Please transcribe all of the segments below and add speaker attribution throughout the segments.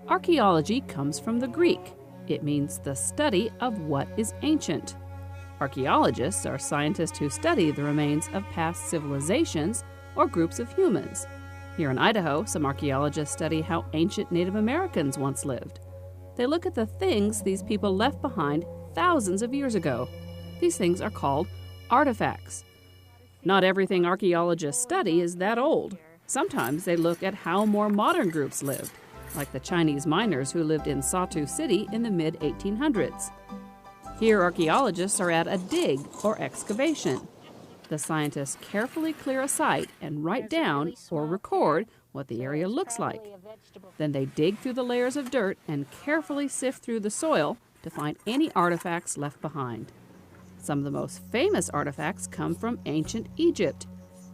Speaker 1: Archaeology comes from the Greek. It means the study of what is ancient. Archaeologists are scientists who study the remains of past civilizations or groups of humans. Here in Idaho, some archaeologists study how ancient Native Americans once lived. They look at the things these people left behind thousands of years ago. These things are called artifacts. Not everything archaeologists study is that old. Sometimes they look at how more modern groups lived, like the Chinese miners who lived in Sawtooth City in the mid-1800s. Here, archaeologists are at a dig or excavation. The scientists carefully clear a site and write down or record what the area looks like. Then they dig through the layers of dirt and carefully sift through the soil to find any artifacts left behind. Some of the most famous artifacts come from ancient Egypt.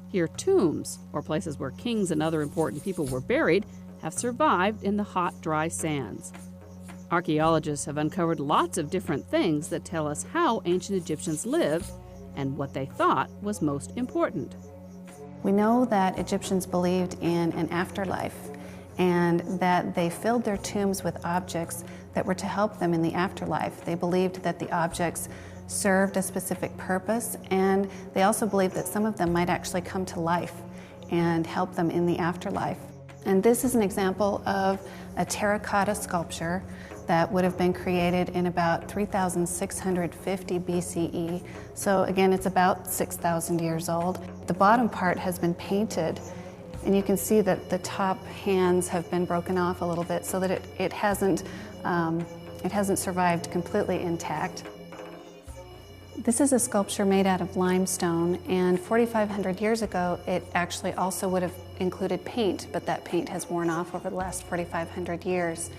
Speaker 1: Here, tombs, or places where kings and other important people were buried, have survived in the hot, dry sands. Archaeologists have uncovered lots of different things that tell us how ancient Egyptians lived and what they thought was most important.
Speaker 2: We know that Egyptians believed in an afterlife and that they filled their tombs with objects that were to help them in the afterlife. They believed that the objects served a specific purpose, and they also believed that some of them might actually come to life and help them in the afterlife. And this is an example of a terracotta sculpture that would have been created in about 3650 BCE. So again, it's about 6,000 years old. The bottom part has been painted, and you can see that the top hands have been broken off a little bit so that it hasn't survived completely intact. This is a sculpture made out of limestone, and 4,500 years ago it actually also would have included paint, but that paint has worn off over the last 4,500 years.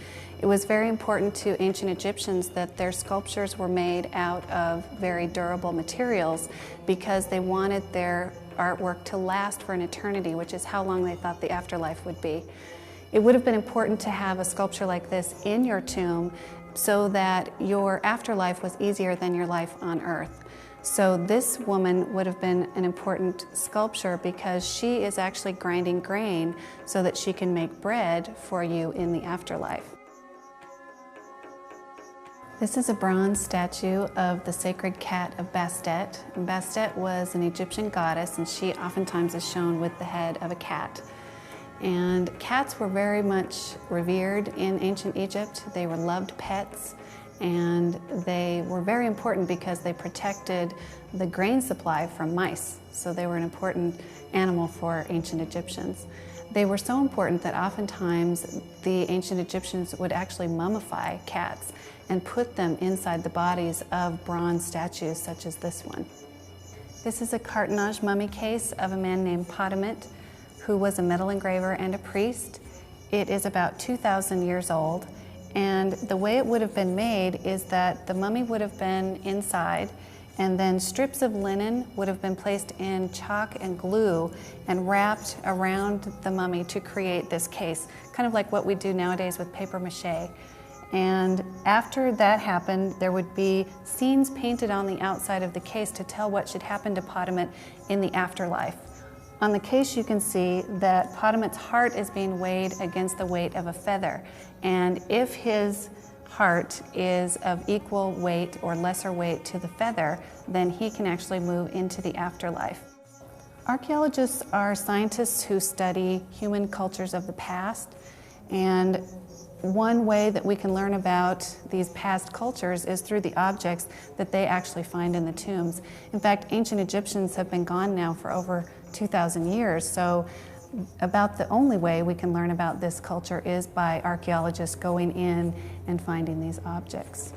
Speaker 2: It was very important to ancient Egyptians that their sculptures were made out of very durable materials because they wanted their artwork to last for an eternity, which is how long they thought the afterlife would be. It would have been important to have a sculpture like this in your tomb so that your afterlife was easier than your life on earth. So this woman would have been an important sculpture because she is actually grinding grain so that she can make bread for you in the afterlife. This is a bronze statue of the sacred cat of Bastet. And Bastet was an Egyptian goddess, and she oftentimes is shown with the head of a cat. And cats were very much revered in ancient Egypt. They were loved pets, and they were very important because they protected the grain supply from mice. So they were an important animal for ancient Egyptians. They were so important that oftentimes the ancient Egyptians would actually mummify cats and put them inside the bodies of bronze statues such as this one. This is a cartonnage mummy case of a man named Potamit, who was a metal engraver and a priest. It is about 2,000 years old, and the way it would have been made is that the mummy would have been inside, and then strips of linen would have been placed in chalk and glue and wrapped around the mummy to create this case, kind of like what we do nowadays with paper mache. And after that happened, there would be scenes painted on the outside of the case to tell what should happen to Potamit in the afterlife. On the case you can see that Potamit's heart is being weighed against the weight of a feather, and if his heart is of equal weight or lesser weight to the feather, then he can actually move into the afterlife. Archaeologists are scientists who study human cultures of the past, and one way that we can learn about these past cultures is through the objects that they actually find in the tombs. In fact, ancient Egyptians have been gone now for over 2,000 years, so about the only way we can learn about this culture is by archaeologists going in and finding these objects.